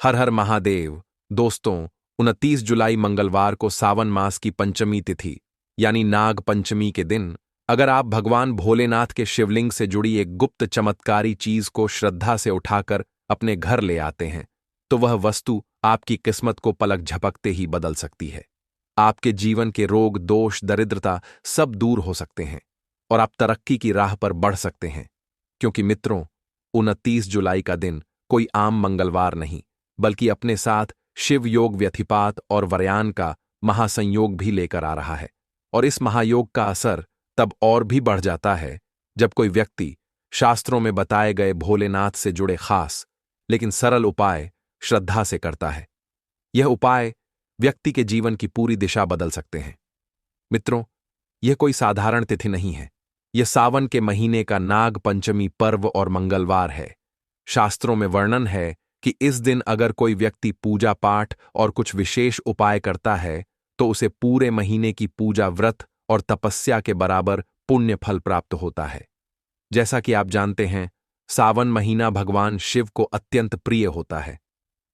हर हर महादेव। दोस्तों, 29 जुलाई मंगलवार को सावन मास की पंचमी तिथि यानी नाग पंचमी के दिन अगर आप भगवान भोलेनाथ के शिवलिंग से जुड़ी एक गुप्त चमत्कारी चीज को श्रद्धा से उठाकर अपने घर ले आते हैं तो वह वस्तु आपकी किस्मत को पलक झपकते ही बदल सकती है। आपके जीवन के रोग, दोष, दरिद्रता सब दूर हो सकते हैं और आप तरक्की की राह पर बढ़ सकते हैं। क्योंकि मित्रों, 29 जुलाई का दिन कोई आम मंगलवार नहीं, बल्कि अपने साथ शिव योग, व्यथिपात और वरयान का महासंयोग भी लेकर आ रहा है। और इस महायोग का असर तब और भी बढ़ जाता है जब कोई व्यक्ति शास्त्रों में बताए गए भोलेनाथ से जुड़े खास लेकिन सरल उपाय श्रद्धा से करता है। यह उपाय व्यक्ति के जीवन की पूरी दिशा बदल सकते हैं। मित्रों, यह कोई साधारण तिथि नहीं है। यह सावन के महीने का नाग पंचमी पर्व और मंगलवार है। शास्त्रों में वर्णन है कि इस दिन अगर कोई व्यक्ति पूजा पाठ और कुछ विशेष उपाय करता है तो उसे पूरे महीने की पूजा, व्रत और तपस्या के बराबर पुण्य फल प्राप्त होता है। जैसा कि आप जानते हैं, सावन महीना भगवान शिव को अत्यंत प्रिय होता है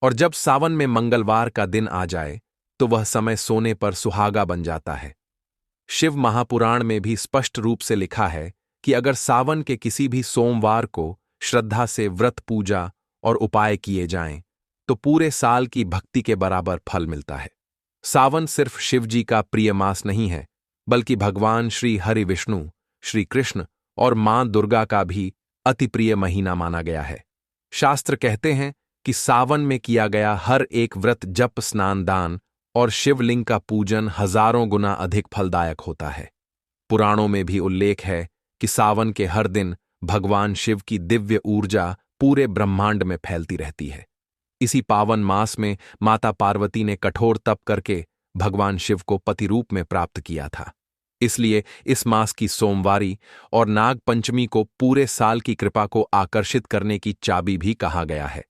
और जब सावन में मंगलवार का दिन आ जाए तो वह समय सोने पर सुहागा बन जाता है। शिव महापुराण में भी स्पष्ट रूप से लिखा है कि अगर सावन के किसी भी सोमवार को श्रद्धा से व्रत, पूजा और उपाय किए जाएं तो पूरे साल की भक्ति के बराबर फल मिलता है। सावन सिर्फ शिव जी का प्रिय मास नहीं है, बल्कि भगवान श्री हरि विष्णु, श्री कृष्ण और मां दुर्गा का भी अति प्रिय महीना माना गया है। शास्त्र कहते हैं कि सावन में किया गया हर एक व्रत, जप, स्नान, दान और शिवलिंग का पूजन हजारों गुना अधिक फलदायक होता है। पुराणों में भी उल्लेख है कि सावन के हर दिन भगवान शिव की दिव्य ऊर्जा पूरे ब्रह्मांड में फैलती रहती है। इसी पावन मास में माता पार्वती ने कठोर तप करके भगवान शिव को पति रूप में प्राप्त किया था। इसलिए इस मास की सोमवारी और नाग पंचमी को पूरे साल की कृपा को आकर्षित करने की चाबी भी कहा गया है।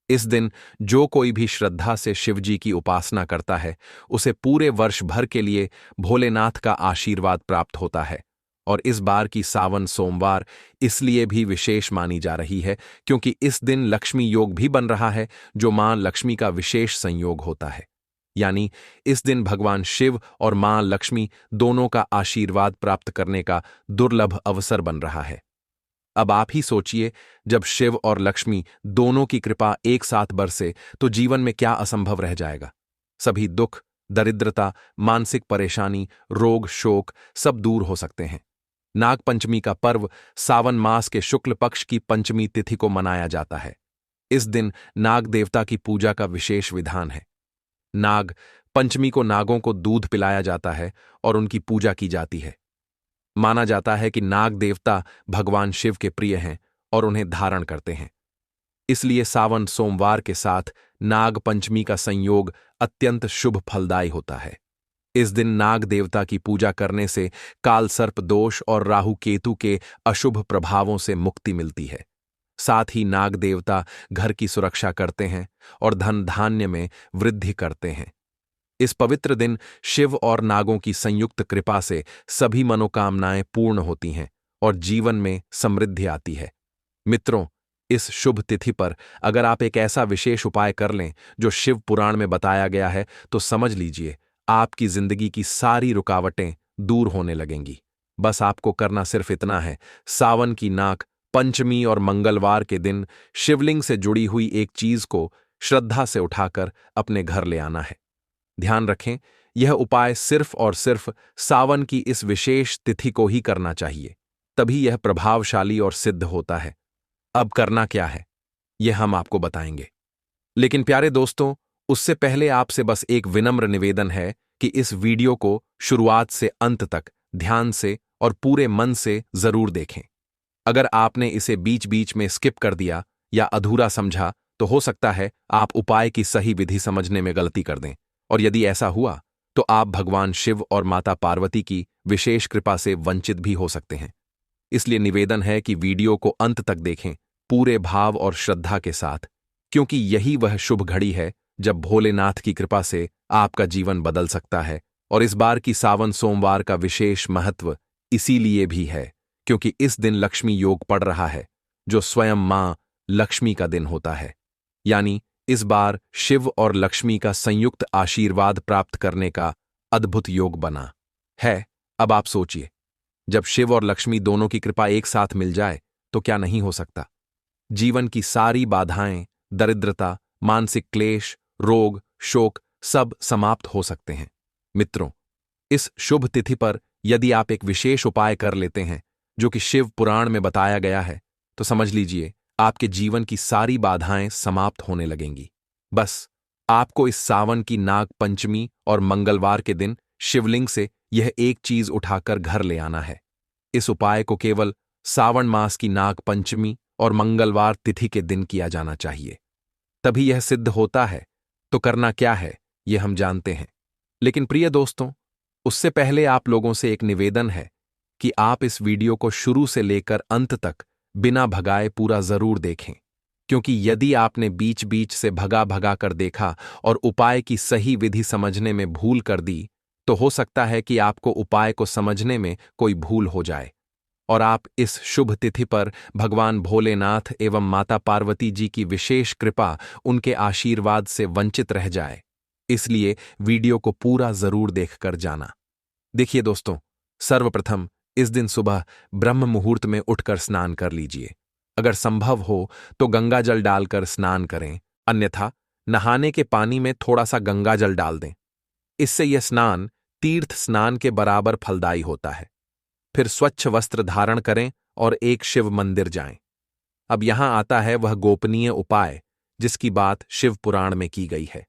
इस दिन जो कोई भी श्रद्धा से शिव जी की उपासना करता है उसे पूरे वर्ष भर के लिए भोलेनाथ का आशीर्वाद प्राप्त होता है। और इस बार की सावन सोमवार इसलिए भी विशेष मानी जा रही है क्योंकि इस दिन लक्ष्मी योग भी बन रहा है, जो मां लक्ष्मी का विशेष संयोग होता है। यानी इस दिन भगवान शिव और मां लक्ष्मी दोनों का आशीर्वाद प्राप्त करने का दुर्लभ अवसर बन रहा है। अब आप ही सोचिए, जब शिव और लक्ष्मी दोनों की कृपा एक साथ बरसे तो जीवन में क्या असंभव रह जाएगा। सभी दुख, दरिद्रता, मानसिक परेशानी, रोग, शोक सब दूर हो सकते हैं। नाग पंचमी का पर्व सावन मास के शुक्ल पक्ष की पंचमी तिथि को मनाया जाता है। इस दिन नाग देवता की पूजा का विशेष विधान है। नाग पंचमी को नागों को दूध पिलाया जाता है और उनकी पूजा की जाती है। माना जाता है कि नाग देवता भगवान शिव के प्रिय हैं और उन्हें धारण करते हैं। इसलिए सावन सोमवार के साथ नाग पंचमी का संयोग अत्यंत शुभ फलदायी होता है। इस दिन नाग देवता की पूजा करने से काल सर्प दोष और राहु केतु के अशुभ प्रभावों से मुक्ति मिलती है। साथ ही नाग देवता घर की सुरक्षा करते हैं और धन धान्य में वृद्धि करते हैं। इस पवित्र दिन शिव और नागों की संयुक्त कृपा से सभी मनोकामनाएं पूर्ण होती हैं और जीवन में समृद्धि आती है। मित्रों, इस शुभ तिथि पर अगर आप एक ऐसा विशेष उपाय कर लें जो शिव पुराण में बताया गया है तो समझ लीजिए आपकी जिंदगी की सारी रुकावटें दूर होने लगेंगी। बस आपको करना सिर्फ इतना है, सावन की नाग पंचमी और मंगलवार के दिन शिवलिंग से जुड़ी हुई एक चीज को श्रद्धा से उठाकर अपने घर ले आना है। ध्यान रखें, यह उपाय सिर्फ और सिर्फ सावन की इस विशेष तिथि को ही करना चाहिए, तभी यह प्रभावशाली और सिद्ध होता है। अब करना क्या है, यह हम आपको बताएंगे। लेकिन प्यारे दोस्तों, उससे पहले आपसे बस एक विनम्र निवेदन है कि इस वीडियो को शुरुआत से अंत तक ध्यान से और पूरे मन से जरूर देखें। अगर आपने इसे बीच बीच में स्किप कर दिया या अधूरा समझा तो हो सकता है आप उपाय की सही विधि समझने में गलती कर दें, और यदि ऐसा हुआ तो आप भगवान शिव और माता पार्वती की विशेष कृपा से वंचित भी हो सकते हैं। इसलिए निवेदन है कि वीडियो को अंत तक देखें, पूरे भाव और श्रद्धा के साथ, क्योंकि यही वह शुभ घड़ी है जब भोलेनाथ की कृपा से आपका जीवन बदल सकता है। और इस बार की सावन सोमवार का विशेष महत्व इसीलिए भी है क्योंकि इस दिन लक्ष्मी योग पड़ रहा है, जो स्वयं मां लक्ष्मी का दिन होता है। यानी इस बार शिव और लक्ष्मी का संयुक्त आशीर्वाद प्राप्त करने का अद्भुत योग बना है। अब आप सोचिए, जब शिव और लक्ष्मी दोनों की कृपा एक साथ मिल जाए तो क्या नहीं हो सकता। जीवन की सारी बाधाएं, दरिद्रता, मानसिक क्लेश, रोग, शोक सब समाप्त हो सकते हैं। मित्रों, इस शुभ तिथि पर यदि आप एक विशेष उपाय कर लेते हैं जो कि शिव पुराण में बताया गया है, तो समझ लीजिए आपके जीवन की सारी बाधाएं समाप्त होने लगेंगी। बस आपको इस सावन की नाग पंचमी और मंगलवार के दिन शिवलिंग से यह एक चीज उठाकर घर ले आना है। इस उपाय को केवल सावन मास की नाग पंचमी और मंगलवार तिथि के दिन किया जाना चाहिए, तभी यह सिद्ध होता है। तो करना क्या है यह हम जानते हैं, लेकिन प्रिय दोस्तों, उससे पहले आप लोगों से एक निवेदन है कि आप इस वीडियो को शुरू से लेकर अंत तक बिना भगाए पूरा जरूर देखें, क्योंकि यदि आपने बीच बीच से भगा भगा कर देखा और उपाय की सही विधि समझने में भूल कर दी, तो हो सकता है कि आपको उपाय को समझने में कोई भूल हो जाए और आप इस शुभ तिथि पर भगवान भोलेनाथ एवं माता पार्वती जी की विशेष कृपा, उनके आशीर्वाद से वंचित रह जाए। इसलिए वीडियो को पूरा जरूर देखकर जाना। देखिए दोस्तों, सर्वप्रथम इस दिन सुबह ब्रह्म मुहूर्त में उठकर स्नान कर लीजिए। अगर संभव हो तो गंगा जल डालकर स्नान करें, अन्यथा नहाने के पानी में थोड़ा सा गंगा जल डाल दें। इससे यह स्नान तीर्थ स्नान के बराबर फलदायी होता है। फिर स्वच्छ वस्त्र धारण करें और एक शिव मंदिर जाएं। अब यहां आता है वह गोपनीय उपाय जिसकी बात शिव पुराण में की गई है।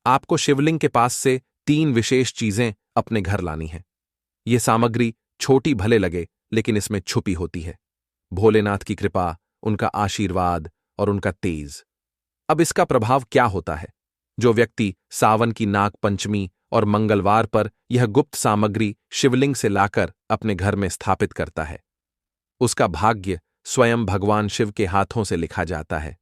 आपको शिवलिंग के पास से 3 विशेष चीजें अपने घर लानी है। यह सामग्री छोटी भले लगे, लेकिन इसमें छुपी होती है भोलेनाथ की कृपा, उनका आशीर्वाद और उनका तेज। अब इसका प्रभाव क्या होता है? जो व्यक्ति सावन की नाग पंचमी और मंगलवार पर यह गुप्त सामग्री शिवलिंग से लाकर अपने घर में स्थापित करता है, उसका भाग्य स्वयं भगवान शिव के हाथों से लिखा जाता है।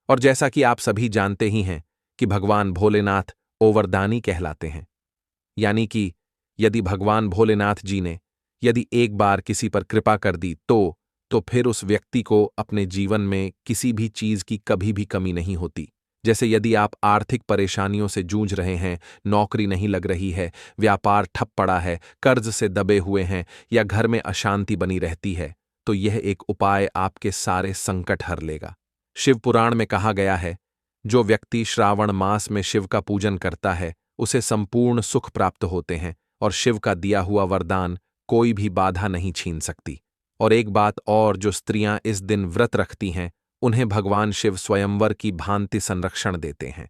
और जैसा कि आप सभी जानते ही हैं कि भगवान भोलेनाथ ओवरदानी कहलाते हैं, यानी कि यदि भगवान भोलेनाथ जी ने यदि एक बार किसी पर कृपा कर दी तो फिर उस व्यक्ति को अपने जीवन में किसी भी चीज की कभी भी कमी नहीं होती। जैसे यदि आप आर्थिक परेशानियों से जूझ रहे हैं, नौकरी नहीं लग रही है, व्यापार ठप पड़ा है, कर्ज से दबे हुए हैं या घर में अशांति बनी रहती है, तो यह एक उपाय आपके सारे संकट हर लेगा। शिव पुराण में कहा गया है, जो व्यक्ति श्रावण मास में शिव का पूजन करता है उसे संपूर्ण सुख प्राप्त होते हैं और शिव का दिया हुआ वरदान कोई भी बाधा नहीं छीन सकती। और एक बात और, जो स्त्रियां इस दिन व्रत रखती हैं उन्हें भगवान शिव स्वयंवर की भांति संरक्षण देते हैं।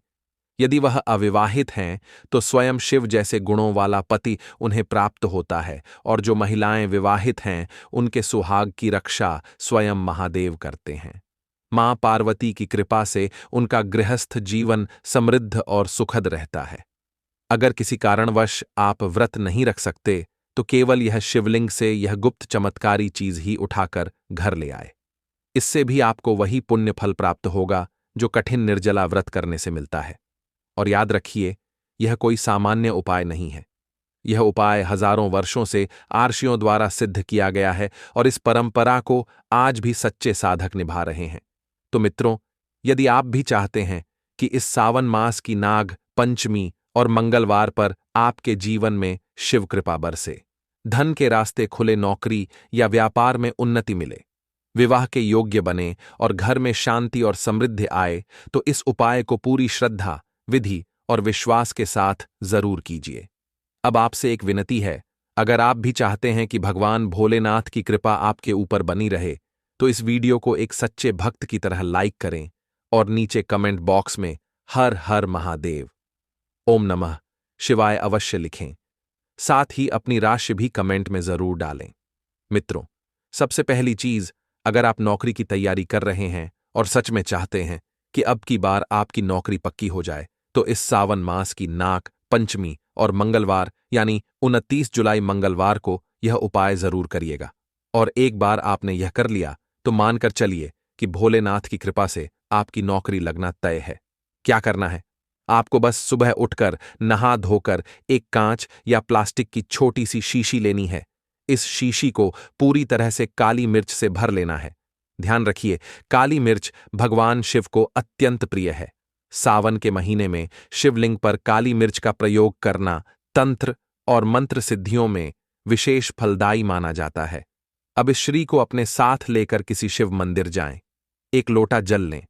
यदि वह अविवाहित हैं तो स्वयं शिव जैसे गुणों वाला पति उन्हें प्राप्त होता है, और जो महिलाएं विवाहित हैं उनके सुहाग की रक्षा स्वयं महादेव करते हैं। मां पार्वती की कृपा से उनका गृहस्थ जीवन समृद्ध और सुखद रहता है। अगर किसी कारणवश आप व्रत नहीं रख सकते तो केवल यह शिवलिंग से यह गुप्त चमत्कारी चीज ही उठाकर घर ले आए। इससे भी आपको वही पुण्य फल प्राप्त होगा जो कठिन निर्जला व्रत करने से मिलता है। और याद रखिए, यह कोई सामान्य उपाय नहीं है। यह उपाय हजारों वर्षों से आर्षियों द्वारा सिद्ध किया गया है और इस परंपरा को आज भी सच्चे साधक निभा रहे हैं। तो मित्रों, यदि आप भी चाहते हैं कि इस सावन मास की नाग पंचमी और मंगलवार पर आपके जीवन में शिव कृपा बरसे, धन के रास्ते खुले, नौकरी या व्यापार में उन्नति मिले, विवाह के योग्य बने और घर में शांति और समृद्धि आए, तो इस उपाय को पूरी श्रद्धा, विधि और विश्वास के साथ जरूर कीजिए। अब आपसे एक विनती है, अगर आप भी चाहते हैं कि भगवान भोलेनाथ की कृपा आपके ऊपर बनी रहे, तो इस वीडियो को एक सच्चे भक्त की तरह लाइक करें और नीचे कमेंट बॉक्स में हर हर महादेव, ओम नमः शिवाय अवश्य लिखें। साथ ही अपनी राशि भी कमेंट में जरूर डालें। मित्रों, सबसे पहली चीज, अगर आप नौकरी की तैयारी कर रहे हैं और सच में चाहते हैं कि अब की बार आपकी नौकरी पक्की हो जाए, तो इस सावन मास की नाग पंचमी और मंगलवार यानी 29 जुलाई मंगलवार को यह उपाय जरूर करिएगा। और एक बार आपने यह कर लिया तो मानकर चलिए कि भोलेनाथ की कृपा से आपकी नौकरी लगना तय है। क्या करना है? आपको बस सुबह उठकर नहा धोकर एक कांच या प्लास्टिक की छोटी सी शीशी लेनी है। इस शीशी को पूरी तरह से काली मिर्च से भर लेना है। ध्यान रखिए, काली मिर्च भगवान शिव को अत्यंत प्रिय है। सावन के महीने में शिवलिंग पर काली मिर्च का प्रयोग करना तंत्र और मंत्र सिद्धियों में विशेष फलदायी माना जाता है। अब इस श्री को अपने साथ लेकर किसी शिव मंदिर जाएं। एक लोटा जल लें,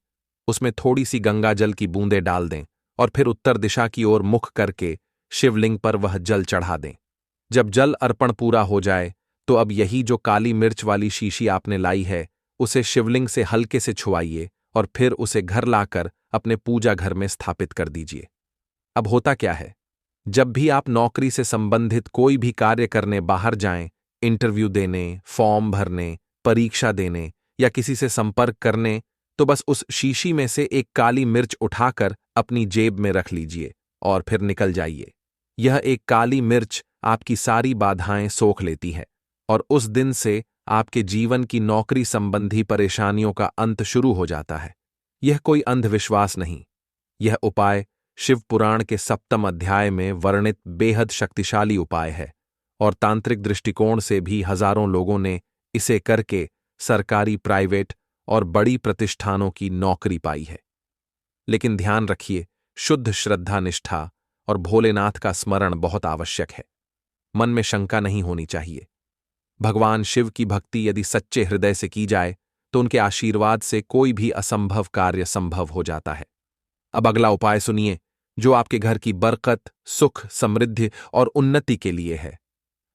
उसमें थोड़ी सी गंगा जल की बूंदें डाल दें और फिर उत्तर दिशा की ओर मुख करके शिवलिंग पर वह जल चढ़ा दें। जब जल अर्पण पूरा हो जाए तो अब यही जो काली मिर्च वाली शीशी आपने लाई है उसे शिवलिंग से हल्के से छुआइए और फिर उसे घर लाकर अपने पूजा घर में स्थापित कर दीजिए। अब होता क्या है, जब भी आप नौकरी से संबंधित कोई भी कार्य करने बाहर जाएं, इंटरव्यू देने, फॉर्म भरने, परीक्षा देने या किसी से संपर्क करने, तो बस उस शीशी में से एक काली मिर्च उठाकर अपनी जेब में रख लीजिए और फिर निकल जाइए। यह एक काली मिर्च आपकी सारी बाधाएं सोख लेती है और उस दिन से आपके जीवन की नौकरी संबंधी परेशानियों का अंत शुरू हो जाता है। यह कोई अंधविश्वास नहीं, यह उपाय शिव पुराण के 7वें अध्याय में वर्णित बेहद शक्तिशाली उपाय है और तांत्रिक दृष्टिकोण से भी हजारों लोगों ने इसे करके सरकारी, प्राइवेट और बड़ी प्रतिष्ठानों की नौकरी पाई है। लेकिन ध्यान रखिए, शुद्ध श्रद्धा, निष्ठा और भोलेनाथ का स्मरण बहुत आवश्यक है। मन में शंका नहीं होनी चाहिए। भगवान शिव की भक्ति यदि सच्चे हृदय से की जाए तो उनके आशीर्वाद से कोई भी असंभव कार्य संभव हो जाता है। अब अगला उपाय सुनिए, जो आपके घर की बरकत, सुख, समृद्धि और उन्नति के लिए है।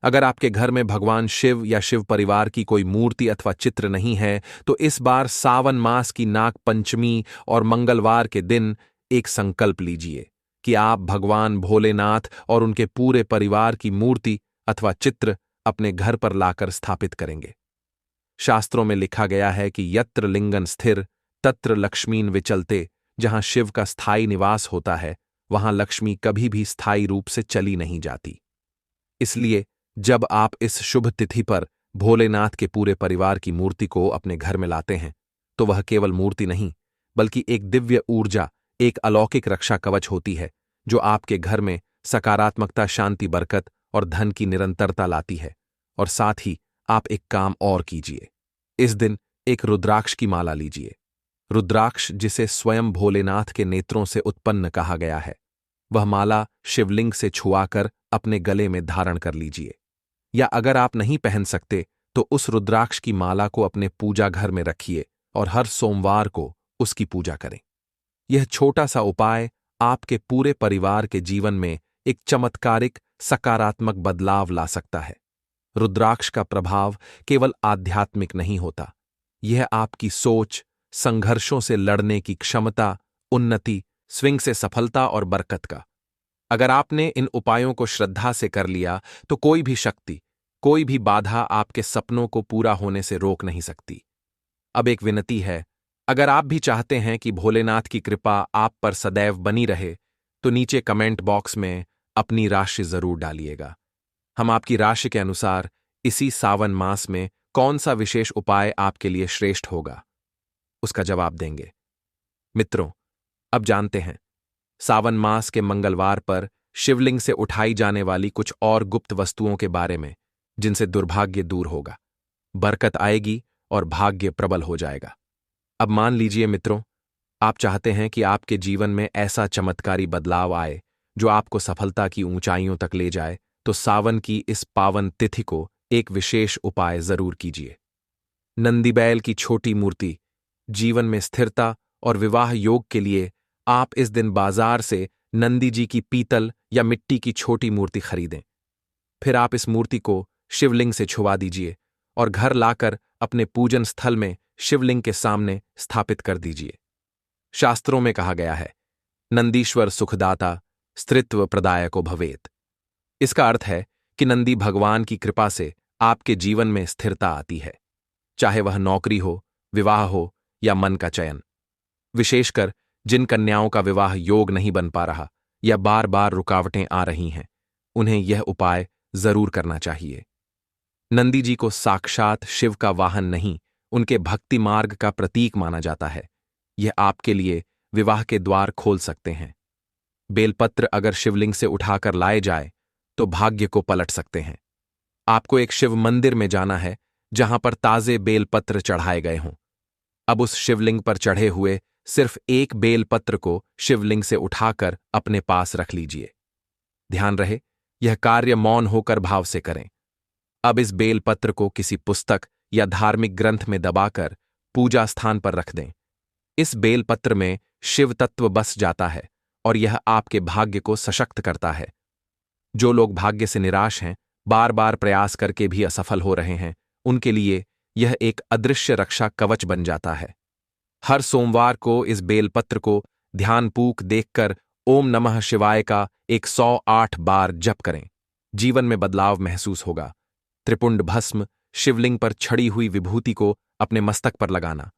अगर आपके घर में भगवान शिव या शिव परिवार की कोई मूर्ति अथवा चित्र नहीं है तो इस बार सावन मास की नाग पंचमी और मंगलवार के दिन एक संकल्प लीजिए कि आप भगवान भोलेनाथ और उनके पूरे परिवार की मूर्ति अथवा चित्र अपने घर पर लाकर स्थापित करेंगे। शास्त्रों में लिखा गया है कि यत्र लिंगन स्थिर तत्र लक्ष्मीन विचलते। जहां शिव का स्थायी निवास होता है वहां लक्ष्मी कभी भी स्थायी रूप से चली नहीं जाती। इसलिए जब आप इस शुभ तिथि पर भोलेनाथ के पूरे परिवार की मूर्ति को अपने घर में लाते हैं तो वह केवल मूर्ति नहीं बल्कि एक दिव्य ऊर्जा, एक अलौकिक रक्षा कवच होती है जो आपके घर में सकारात्मकता, शांति, बरकत और धन की निरंतरता लाती है। और साथ ही आप एक काम और कीजिए, इस दिन एक रुद्राक्ष की माला लीजिए। रुद्राक्ष, जिसे स्वयं भोलेनाथ के नेत्रों से उत्पन्न कहा गया है, वह माला शिवलिंग से छुआकर अपने गले में धारण कर लीजिए। या अगर आप नहीं पहन सकते तो उस रुद्राक्ष की माला को अपने पूजा घर में रखिए और हर सोमवार को उसकी पूजा करें। यह छोटा सा उपाय आपके पूरे परिवार के जीवन में एक चमत्कारिक, सकारात्मक बदलाव ला सकता है। रुद्राक्ष का प्रभाव केवल आध्यात्मिक नहीं होता, यह आपकी सोच, संघर्षों से लड़ने की क्षमता, उन्नति, स्विंग से सफलता और बरकत का। अगर आपने इन उपायों को श्रद्धा से कर लिया तो कोई भी शक्ति, कोई भी बाधा आपके सपनों को पूरा होने से रोक नहीं सकती। अब एक विनती है, अगर आप भी चाहते हैं कि भोलेनाथ की कृपा आप पर सदैव बनी रहे तो नीचे कमेंट बॉक्स में अपनी राशि जरूर डालिएगा। हम आपकी राशि के अनुसार इसी सावन मास में कौन सा विशेष उपाय आपके लिए श्रेष्ठ होगा उसका जवाब देंगे। मित्रों, अब जानते हैं सावन मास के मंगलवार पर शिवलिंग से उठाई जाने वाली कुछ और गुप्त वस्तुओं के बारे में जिनसे दुर्भाग्य दूर होगा, बरकत आएगी और भाग्य प्रबल हो जाएगा। अब मान लीजिए मित्रों, आप चाहते हैं कि आपके जीवन में ऐसा चमत्कारी बदलाव आए जो आपको सफलता की ऊंचाइयों तक ले जाए, तो सावन की इस पावन तिथि को एक विशेष उपाय जरूर कीजिए। नंदी बैल की छोटी मूर्ति, जीवन में स्थिरता और विवाह योग के लिए आप इस दिन बाजार से नंदी जी की पीतल या मिट्टी की छोटी मूर्ति खरीदें। फिर आप इस मूर्ति को शिवलिंग से छुआ दीजिए और घर लाकर अपने पूजन स्थल में शिवलिंग के सामने स्थापित कर दीजिए। शास्त्रों में कहा गया है, नंदीश्वर सुखदाता स्त्रित्व प्रदायको भवेत। इसका अर्थ है कि नंदी भगवान की कृपा से आपके जीवन में स्थिरता आती है, चाहे वह नौकरी हो, विवाह हो या मन का चयन। विशेषकर जिन कन्याओं का विवाह योग नहीं बन पा रहा या बार बार रुकावटें आ रही हैं, उन्हें यह उपाय जरूर करना चाहिए। नंदी जी को साक्षात शिव का वाहन नहीं, उनके भक्ति मार्ग का प्रतीक माना जाता है। यह आपके लिए विवाह के द्वार खोल सकते हैं। बेलपत्र अगर शिवलिंग से उठाकर लाए जाए तो भाग्य को पलट सकते हैं। आपको एक शिव मंदिर में जाना है जहां पर ताजे बेलपत्र चढ़ाए गए हों। अब उस शिवलिंग पर चढ़े हुए सिर्फ एक बेलपत्र को शिवलिंग से उठाकर अपने पास रख लीजिए। ध्यान रहे, यह कार्य मौन होकर भाव से करें। अब इस बेलपत्र को किसी पुस्तक या धार्मिक ग्रंथ में दबाकर पूजा स्थान पर रख दें। इस बेलपत्र में शिव तत्व बस जाता है और यह आपके भाग्य को सशक्त करता है। जो लोग भाग्य से निराश हैं, बार बार प्रयास करके भी असफल हो रहे हैं, उनके लिए यह एक अदृश्य रक्षा कवच बन जाता है। हर सोमवार को इस बेलपत्र को ध्यानपूर्वक देखकर ओम नमः शिवाय का 108 बार जप करें। जीवन में बदलाव महसूस होगा। त्रिपुंड भस्म शिवलिंग पर छड़ी हुई विभूति को अपने मस्तक पर लगाना।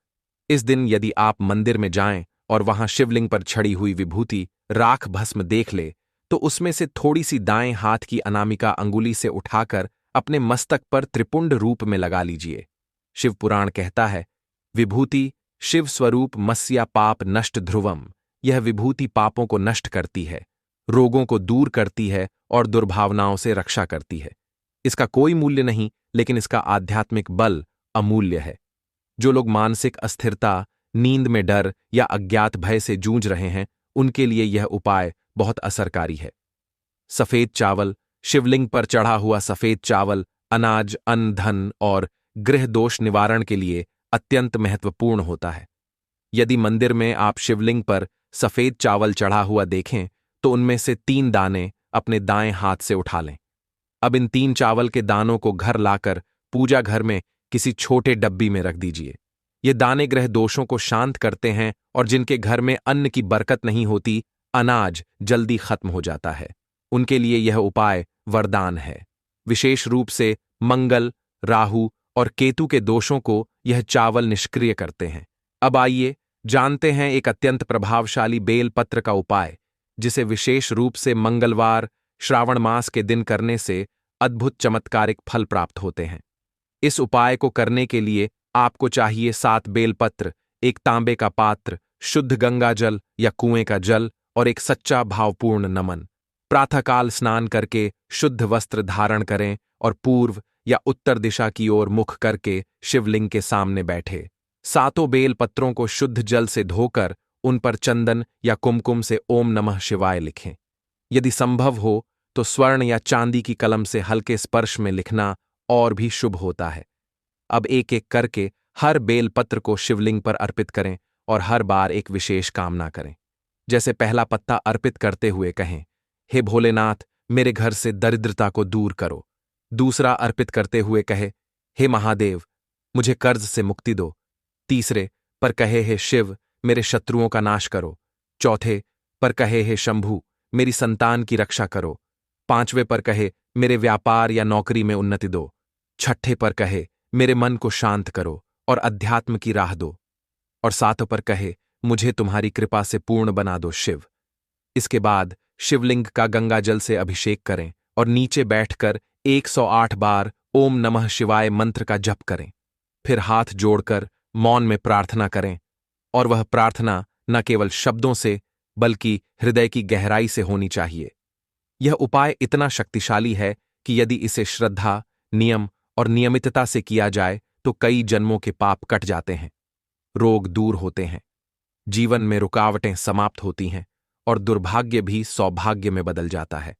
इस दिन यदि आप मंदिर में जाएं और वहां शिवलिंग पर छड़ी हुई विभूति राख भस्म देख ले, तो उसमें से थोड़ी सी दाएं हाथ की अनामिका अंगुली से उठाकर अपने मस्तक पर त्रिपुंड रूप में लगा लीजिए। शिव पुराण कहता है, विभूति शिव स्वरूप मस्या पाप नष्ट ध्रुवम। यह विभूति पापों को नष्ट करती है, रोगों को दूर करती है और दुर्भावनाओं से रक्षा करती है। इसका कोई मूल्य नहीं, लेकिन इसका आध्यात्मिक बल अमूल्य है। जो लोग मानसिक अस्थिरता, नींद में डर या अज्ञात भय से जूझ रहे हैं, उनके लिए यह उपाय बहुत असरकारी है। सफेद चावल, शिवलिंग पर चढ़ा हुआ सफेद चावल अनाज, अन्न, धन और गृह दोष निवारण के लिए अत्यंत महत्वपूर्ण होता है। यदि मंदिर में आप शिवलिंग पर सफेद चावल चढ़ा हुआ देखें, तो उनमें से 3 दाने अपने दाएं हाथ से उठा लें। अब इन 3 चावल के दानों को घर लाकर पूजा घर में किसी छोटे डब्बी में रख दीजिए। ये दाने ग्रह दोषों को शांत करते हैं और जिनके घर में अन्न की बरकत नहीं होती, अनाज जल्दी खत्म हो जाता है, उनके लिए यह उपाय वरदान है। विशेष रूप से मंगल, राहु और केतु के दोषों को यह चावल निष्क्रिय करते हैं। अब आइए जानते हैं एक अत्यंत प्रभावशाली बेलपत्र का उपाय, जिसे विशेष रूप से मंगलवार, श्रावण मास के दिन करने से अद्भुत चमत्कारिक फल प्राप्त होते हैं। इस उपाय को करने के लिए आपको चाहिए 7 बेलपत्र, एक तांबे का पात्र, शुद्ध गंगा जल या कुएं का जल और एक सच्चा भावपूर्ण नमन। प्रातःकाल स्नान करके शुद्ध वस्त्र धारण करें और पूर्व या उत्तर दिशा की ओर मुख करके शिवलिंग के सामने बैठे। 7 बेल पत्रों को शुद्ध जल से धोकर उन पर चंदन या कुमकुम से ओम नमः शिवाय लिखें। यदि संभव हो तो स्वर्ण या चांदी की कलम से हल्के स्पर्श में लिखना और भी शुभ होता है। अब एक एक करके हर बेलपत्र को शिवलिंग पर अर्पित करें और हर बार एक विशेष कामना करें। जैसे पहला पत्ता अर्पित करते हुए कहें, हे भोलेनाथ, मेरे घर से दरिद्रता को दूर करो। दूसरा अर्पित करते हुए कहे, हे महादेव, मुझे कर्ज से मुक्ति दो। तीसरे पर कहे, हे शिव, मेरे शत्रुओं का नाश करो। चौथे पर कहे, हे शंभु, मेरी संतान की रक्षा करो। 5वें पर कहे, मेरे व्यापार या नौकरी में उन्नति दो। 6ठे पर कहे, मेरे मन को शांत करो और अध्यात्म की राह दो। और 7 पर कहे, मुझे तुम्हारी कृपा से पूर्ण बना दो शिव। इसके बाद शिवलिंग का गंगा जल से अभिषेक करें और नीचे बैठकर 108 बार ओम नमः शिवाय मंत्र का जप करें। फिर हाथ जोड़कर मौन में प्रार्थना करें, और वह प्रार्थना न केवल शब्दों से बल्कि हृदय की गहराई से होनी चाहिए। यह उपाय इतना शक्तिशाली है कि यदि इसे श्रद्धा, नियम और नियमितता से किया जाए तो कई जन्मों के पाप कट जाते हैं, रोग दूर होते हैं, जीवन में रुकावटें समाप्त होती हैं और दुर्भाग्य भी सौभाग्य में बदल जाता है।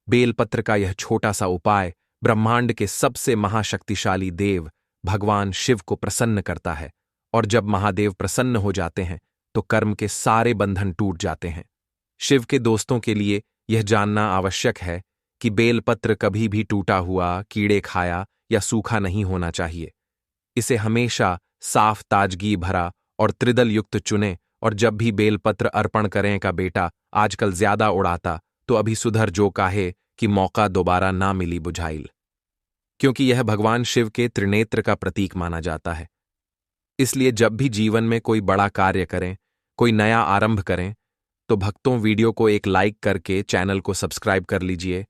बेलपत्र का यह छोटा सा उपाय ब्रह्मांड के सबसे महाशक्तिशाली देव भगवान शिव को प्रसन्न करता है, और जब महादेव प्रसन्न हो जाते हैं तो कर्म के सारे बंधन टूट जाते हैं। शिव के दोस्तों के लिए यह जानना आवश्यक है कि बेलपत्र कभी भी टूटा हुआ, कीड़े खाया या सूखा नहीं होना चाहिए। इसे हमेशा साफ, ताजगी भरा और त्रिदल युक्त चुनें, और जब भी बेलपत्र अर्पण करें का बेटा आजकल ज्यादा उड़ाता, तो अभी सुधर जो काहे कि मौका दोबारा ना मिली बुझाइल, क्योंकि यह भगवान शिव के त्रिनेत्र का प्रतीक माना जाता है। इसलिए जब भी जीवन में कोई बड़ा कार्य करें, कोई नया आरंभ करें, तो भक्तों वीडियो को एक लाइक करके चैनल को सब्सक्राइब कर लीजिए